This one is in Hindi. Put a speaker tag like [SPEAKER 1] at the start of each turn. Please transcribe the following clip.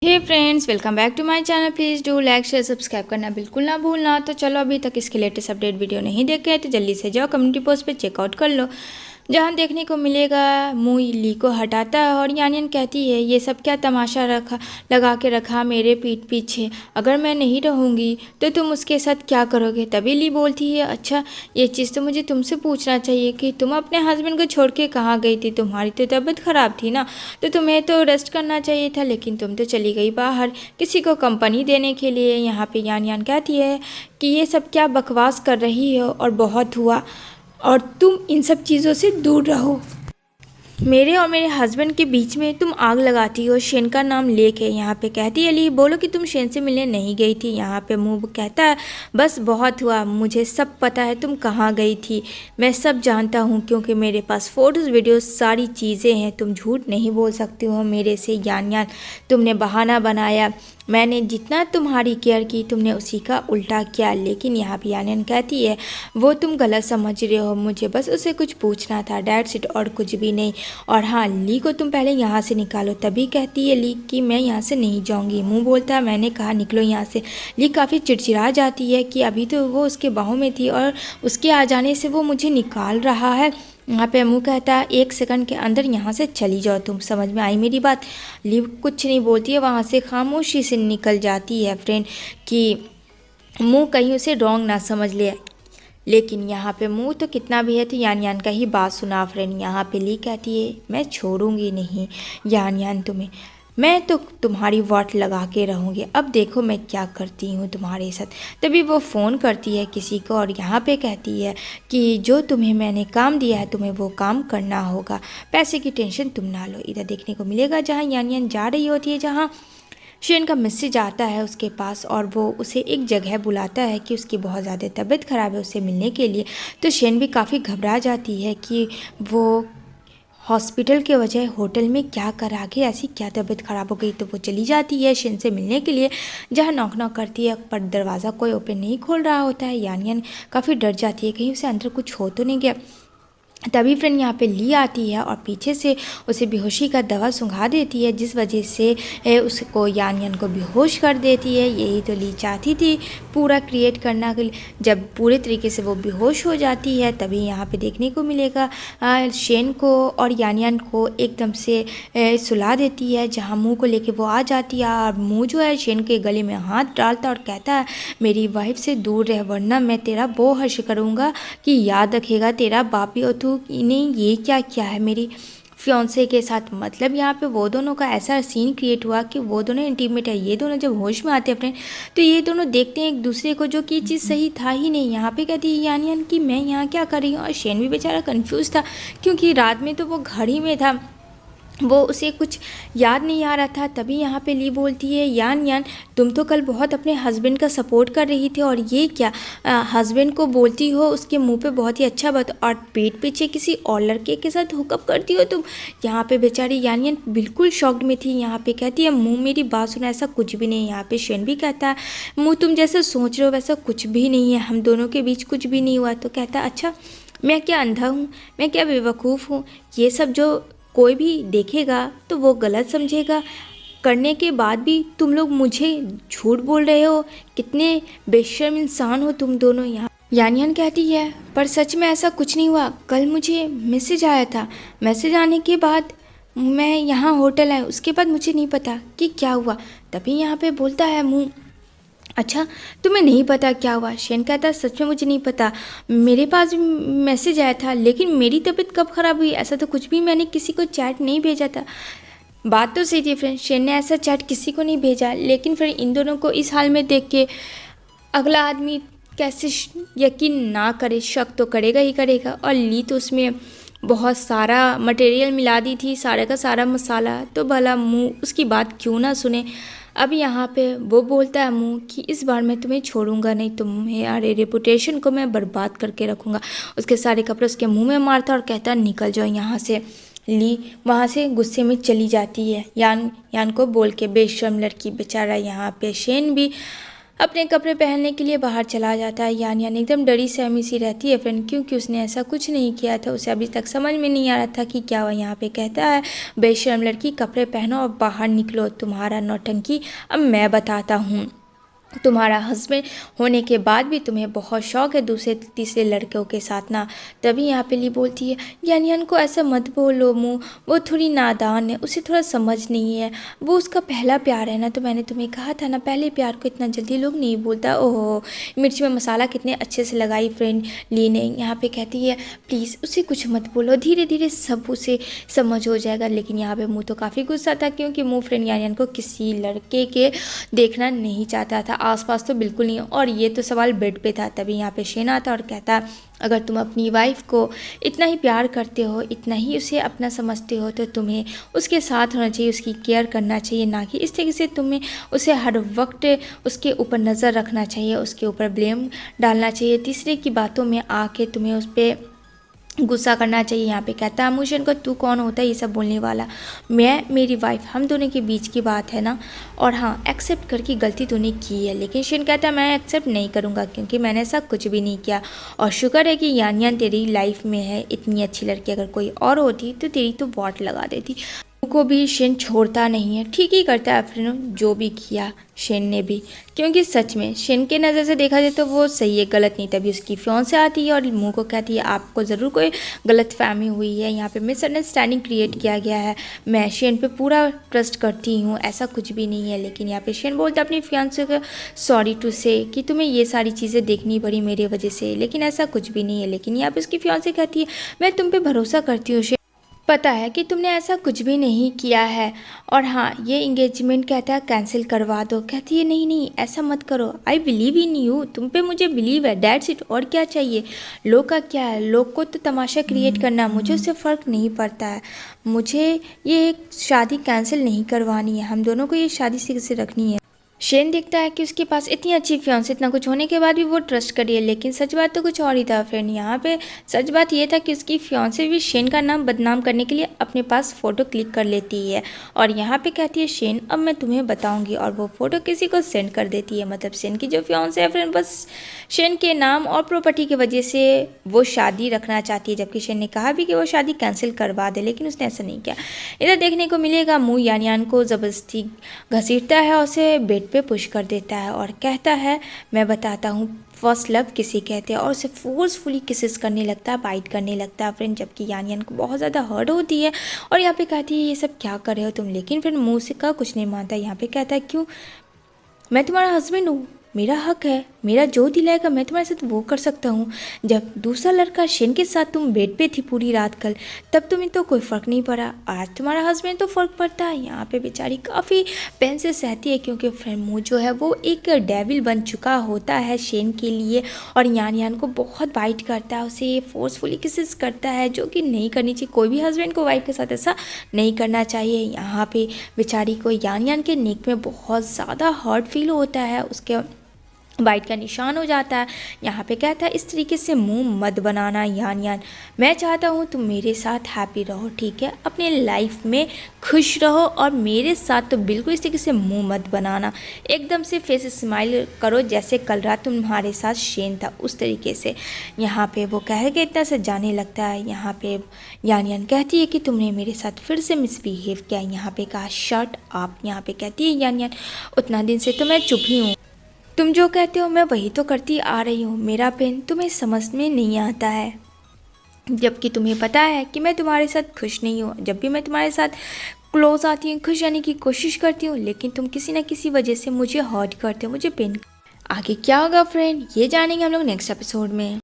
[SPEAKER 1] Hey friends, welcome back to my channel. Please do like share subscribe करना बिल्कुल ना भूलना। तो चलो, अभी तक इसके लेटेस्ट अपडेट वीडियो नहीं देखे हैं तो जल्दी से जाओ कम्युनिटी पोस्ट पे चेकआउट कर लो, जहां देखने को मिलेगा मुँह ली को हटाता है और यानियन कहती है ये सब क्या तमाशा लगा के रखा मेरे पीठ पीछे, अगर मैं नहीं रहूँगी तो तुम उसके साथ क्या करोगे। तभी ली बोलती है अच्छा, ये चीज़ तो मुझे तुमसे पूछना चाहिए कि तुम अपने हस्बैंड को छोड़ के कहाँ गई थी। तुम्हारी तो तबीयत ख़राब थी ना, तो तुम्हें तो रेस्ट करना चाहिए था, लेकिन तुम तो चली गई बाहर किसी को कंपनी देने के लिए। यहाँ पे यान कहती है कि ये सब क्या बकवास कर रही हो और बहुत हुआ, और तुम इन सब चीज़ों से दूर रहो। मेरे और मेरे हस्बैंड के बीच में तुम आग लगाती हो। शेन का नाम लेके यहाँ पे कहती है ली बोलो कि तुम शेन से मिलने नहीं गई थी। यहाँ पे मुँह कहता है बस बहुत हुआ, मुझे सब पता है तुम कहाँ गई थी, मैं सब जानता हूँ क्योंकि मेरे पास फ़ोटोज़ वीडियोस सारी चीज़ें हैं। तुम झूठ नहीं बोल सकती हो मेरे से यान। तुमने बहाना बनाया, मैंने जितना तुम्हारी केयर की तुमने उसी का उल्टा किया। लेकिन यहाँ पे यान कहती है वो तुम गलत समझ रहे हो, मुझे बस उसे कुछ पूछना था, डेट्स इट, और कुछ भी नहीं। और हाँ, ली को तुम पहले यहाँ से निकालो। तभी कहती है ली कि मैं यहाँ से नहीं जाऊँगी। मुँह बोलता है मैंने कहा निकलो यहाँ से। ली काफ़ी चिड़चिड़ा जाती है कि अभी तो वो उसके बाहों में थी और उसके आ जाने से वो मुझे निकाल रहा है। यहाँ पे मुँह कहता है 1 सेकंड के अंदर यहाँ से चली जाओ, तुम समझ में आई मेरी बात। लिव कुछ नहीं बोलती है, वहाँ से खामोशी से निकल जाती है फ्रेंड, कि मुँह कहीं उसे रॉन्ग ना समझ ले। लेकिन यहाँ पे मुँह तो कितना भी है तो यान का ही बात सुना फ्रेंड। यहाँ पे ली कहती है मैं छोड़ूंगी नहीं यान तुम्हें, मैं तो तुम्हारी वाट लगा के रहूँगी, अब देखो मैं क्या करती हूँ तुम्हारे साथ। तभी वो फ़ोन करती है किसी को और यहाँ पे कहती है कि जो तुम्हें मैंने काम दिया है तुम्हें वो काम करना होगा, पैसे की टेंशन तुम ना लो। इधर देखने को मिलेगा जहाँ यान जा रही होती है, जहाँ शेन का मैसेज आता है उसके पास और वो उसे एक जगह बुलाता है कि उसकी बहुत ज़्यादा तबीयत ख़राब है, उससे मिलने के लिए। तो शेन भी काफ़ी घबरा जाती है कि वो हॉस्पिटल के वजह होटल में क्या करा के ऐसी क्या तबीयत ख़राब हो गई। तो वो चली जाती है शेन से मिलने के लिए, जहाँ नॉक नॉक करती है पर दरवाज़ा कोई ओपन नहीं खोल रहा होता है। यान काफ़ी डर जाती है कहीं उसे अंदर कुछ हो तो नहीं गया। तभी फ्रेंड यहाँ पे ली आती है और पीछे से उसे बेहोशी का दवा सुंघा देती है, जिस वजह से उसको यान को बेहोश कर देती है। यही तो ली चाहती थी पूरा क्रिएट करना के लिए। जब पूरे तरीके से वो बेहोश हो जाती है तभी यहाँ पे देखने को मिलेगा शेन को और यान को एकदम से सुला देती है, जहाँ मुंह को लेके वो आ जाती है और मुंह जो है शेन के गले में हाथ डालता और कहता है मेरी वाइफ से दूर रह वरना मैं तेरा वो हर्ष करूँगा कि याद रखेगा तेरा बाप ही। और तू इन्हें ये क्या किया है मेरी फियांसे के साथ। मतलब यहाँ पे वो दोनों का ऐसा सीन क्रिएट हुआ कि वो दोनों इंटीमेट है। ये दोनों जब होश में आते हैं अपने, तो ये दोनों देखते हैं एक दूसरे को, जो कि ये चीज़ सही था ही नहीं। यहाँ पे कहती है यान कि मैं यहाँ क्या कर रही हूँ, और शेन भी बेचारा कंफ्यूज था क्योंकि रात में तो वो घर ही में था, वो उसे कुछ याद नहीं आ रहा था। तभी यहाँ पे ली बोलती है यान तुम तो कल बहुत अपने हस्बैंड का सपोर्ट कर रही थी और ये क्या हस्बैंड को बोलती हो उसके मुंह पे बहुत ही अच्छा बात और पीठ पीछे किसी और लड़के के साथ हुकअप करती हो तुम। यहाँ पे बेचारी यान बिल्कुल शॉक्ड में थी। यहाँ पे कहती है मुँह मेरी बात सुना, ऐसा कुछ भी नहीं। यहाँ पे शेन भी कहता है मुँह तुम जैसा सोच रहे हो वैसा कुछ भी नहीं है, हम दोनों के बीच कुछ भी नहीं हुआ। तो कहता अच्छा मैं क्या अंधा हूँ, मैं क्या बेवकूफ़ हूँ, ये सब जो कोई भी देखेगा तो वो गलत समझेगा, करने के बाद भी तुम लोग मुझे झूठ बोल रहे हो, कितने बेशर्म इंसान हो तुम दोनों। यहाँ यान कहती है पर सच में ऐसा कुछ नहीं हुआ, कल मुझे मैसेज आया था, मैसेज आने के बाद मैं यहाँ होटल आया, उसके बाद मुझे नहीं पता कि क्या हुआ। तभी यहाँ पे बोलता है मुँह अच्छा तुम्हें नहीं पता क्या हुआ। शेन कहता सच में मुझे नहीं पता, मेरे पास भी मैसेज आया था लेकिन मेरी तबीयत कब ख़राब हुई, ऐसा तो कुछ भी मैंने किसी को चैट नहीं भेजा था। बात तो सही थी फ्रेंड, शेन ने ऐसा चैट किसी को नहीं भेजा, लेकिन फिर इन दोनों को इस हाल में देख के अगला आदमी कैसे यकीन ना करे, शक तो करेगा ही करेगा। और ली तो उसमें बहुत सारा मटेरियल मिला दी थी, सारे का सारा मसाला, तो भला मुँह उसकी बात क्यों ना सुने। अब यहाँ पे वो बोलता है मुँह कि इस बार मैं तुम्हें छोड़ूंगा नहीं, तुम्हारे रेपुटेशन को मैं बर्बाद करके रखूँगा। उसके सारे कपड़े उसके मुंह में मारता और कहता निकल जाओ यहाँ से। ली वहाँ से गुस्से में चली जाती है यान को बोल के, बेशर्म लड़की बेचारा। यहाँ पे शेन भी अपने कपड़े पहनने के लिए बाहर चला जाता है। यान एकदम डरी सहमी सी रहती है फ्रेंड, क्योंकि उसने ऐसा कुछ नहीं किया था। उसे अभी तक समझ में नहीं आ रहा था कि क्या वो यहाँ पे कहता है, बेशर्म लड़की कपड़े पहनो और बाहर निकलो, तुम्हारा नौटंकी अब मैं बताता हूँ। तुम्हारा हस्बैंड होने के बाद भी तुम्हें बहुत शौक है दूसरे तीसरे लड़कों के साथ ना। तभी यहाँ पे ली बोलती है, यान को ऐसा मत बोलो मुँह, वो थोड़ी नादान है, उसे थोड़ा समझ नहीं है, वो उसका पहला प्यार है ना। तो मैंने तुम्हें कहा था ना, पहले प्यार को इतना जल्दी लोग नहीं बोलता। ओहो, मिर्च में मसाला कितने अच्छे से लगाई फ्रेंड ली ने। यहाँ पे कहती है प्लीज़ उसे कुछ मत बोलो, धीरे धीरे सब उसे समझ हो जाएगा। लेकिन यहाँ पे मुँह तो काफ़ी गुस्सा था, क्योंकि मुँह फ्रेंड यान को किसी लड़के के देखना नहीं चाहता था, आसपास तो बिल्कुल नहीं। और ये तो सवाल बेड पे था। तभी यहाँ पे शेन आता और कहता, अगर तुम अपनी वाइफ को इतना ही प्यार करते हो, इतना ही उसे अपना समझते हो, तो तुम्हें उसके साथ होना चाहिए, उसकी केयर करना चाहिए, ना कि इस तरीके से तुम्हें उसे हर वक्त उसके ऊपर नज़र रखना चाहिए, उसके ऊपर ब्लेम डालना चाहिए, तीसरे की बातों में आके तुम्हें उस पर गुस्सा करना चाहिए। यहाँ पे कहता है मुझे को, तू कौन होता है ये सब बोलने वाला, मैं मेरी वाइफ, हम दोनों के बीच की बात है ना। और हाँ, एक्सेप्ट कर कि गलती तूने की है। लेकिन शेन कहता है मैं एक्सेप्ट नहीं करूँगा, क्योंकि मैंने ऐसा कुछ भी नहीं किया। और शुक्र है कि यान तेरी लाइफ में है, इतनी अच्छी लड़की अगर कोई और होती तो तेरी तो वॉट लगा देती। को भी शेन छोड़ता नहीं है, ठीक ही करता है फ्रेंड जो भी किया शेन ने भी, क्योंकि सच में शेन के नज़र से देखा जाए तो वो सही है, गलत नहीं। तभी उसकी फियांसे आती है और मुँह को कहती है आपको ज़रूर कोई गलत फहमी हुई है, यहाँ पे मिसअंडरस्टैंडिंग क्रिएट किया गया है, मैं शेन पे पूरा ट्रस्ट करती हूँ, ऐसा कुछ भी नहीं है। लेकिन यहाँ पे शेन बोलता है अपनी फियांसे को सॉरी टू से कि तुम्हें ये सारी चीज़ें देखनी पड़ी मेरी वजह से, लेकिन ऐसा कुछ भी नहीं है। लेकिन यहाँ पे उसकी फियांसे कहती है मैं तुम पे भरोसा करती हूँ, पता है कि तुमने ऐसा कुछ भी नहीं किया है, और हाँ ये इंगेजमेंट कहता है कैंसिल करवा दो। कहती है नहीं नहीं ऐसा मत करो, आई बिलीव इन यू, तुम पे मुझे बिलीव है, डैट्स इट, और क्या चाहिए। लोग का क्या है, लोग को तो तमाशा क्रिएट करना, मुझे उससे फ़र्क नहीं पड़ता है। मुझे ये शादी कैंसिल नहीं करवानी है, हम दोनों को ये शादी से रखनी है। शेन देखता है कि उसके पास इतनी अच्छी फियांसे, इतना कुछ होने के बाद भी वो ट्रस्ट करी है। लेकिन सच बात तो कुछ और ही था फ्रेंड। यहाँ पे सच बात ये था कि उसकी फियांसे भी शेन का नाम बदनाम करने के लिए अपने पास फ़ोटो क्लिक कर लेती है, और यहाँ पे कहती है शेन अब मैं तुम्हें बताऊंगी, और वो फ़ोटो किसी को सेंड कर देती है। मतलब शेन की जो फियांसे है फ्रेंड, बस शेन के नाम और प्रॉपर्टी की वजह से वो शादी रखना चाहती है, जबकि शेन ने कहा भी कि वो शादी कैंसिल करवा दे, लेकिन उसने ऐसा नहीं किया। इधर देखने को मिलेगा मुँह यान को ज़बरदस्ती घसीटता है और उसे बेड पे पुश कर देता है और कहता है मैं बताता हूँ फर्स्ट लव किसे कहते हैं, और उसे फोर्सफुली किसेस करने लगता है, बाइट करने लगता है फ्रेंड, जबकि यान को बहुत ज़्यादा हर्ट होती है। और यहाँ पे कहती है ये सब क्या कर रहे हो तुम, लेकिन फिर मुँह से का कुछ नहीं मानता। यहाँ पे कहता है क्यों, मैं तुम्हारा हस्बैंड हूँ, मेरा हक है, मेरा जो दिल आएगा मैं तुम्हारे साथ वो कर सकता हूँ। जब दूसरा लड़का शेन के साथ तुम बेड पे थी पूरी रात कल, तब तुम्हें तो कोई फ़र्क नहीं पड़ा, आज तुम्हारा हस्बैंड तो फ़र्क पड़ता है। यहाँ पे बेचारी काफ़ी पेन से सहती है, क्योंकि फ्रेंड मुँह जो है वो एक डेविल बन चुका होता है शेन के लिए, और यान को बहुत बाइट करता है, उसे फोर्सफुली किसेस करता है, जो कि नहीं करनी चाहिए। कोई भी हस्बैंड को वाइफ के साथ ऐसा नहीं करना चाहिए। यहाँ पे बेचारी को यान के नेक में बहुत ज़्यादा हर्ट फील होता है, उसके बाइट का निशान हो जाता है। यहाँ पे कहता है इस तरीके से मुंह मत बनाना यान, मैं चाहता हूँ तुम मेरे साथ हैप्पी रहो, ठीक है, अपने लाइफ में खुश रहो, और मेरे साथ तो बिल्कुल इस तरीके से मुंह मत बनाना, एकदम से फेस स्माइल करो जैसे कल रात तुम्हारे साथ शेन था उस तरीके से। यहाँ पे वो कह के इतना से जाने लगता है। यहाँ पे यान कहती है कि तुमने मेरे साथ फिर से मिसबिहेव किया। यहाँ पे कहा शट अप। यहाँ पे कहती है यान उतना दिन से तो मैं चुप ही हूँ, तुम जो कहते हो मैं वही तो करती आ रही हूँ, मेरा पेन तुम्हें समझ में नहीं आता है, जबकि तुम्हें पता है कि मैं तुम्हारे साथ खुश नहीं हूँ। जब भी मैं तुम्हारे साथ क्लोज आती हूँ, खुश रहने की कोशिश करती हूँ, लेकिन तुम किसी न किसी वजह से मुझे हर्ट करते हो, मुझे पेन। आगे क्या होगा फ्रेंड, ये जानेंगे हम लोग नेक्स्ट एपिसोड में।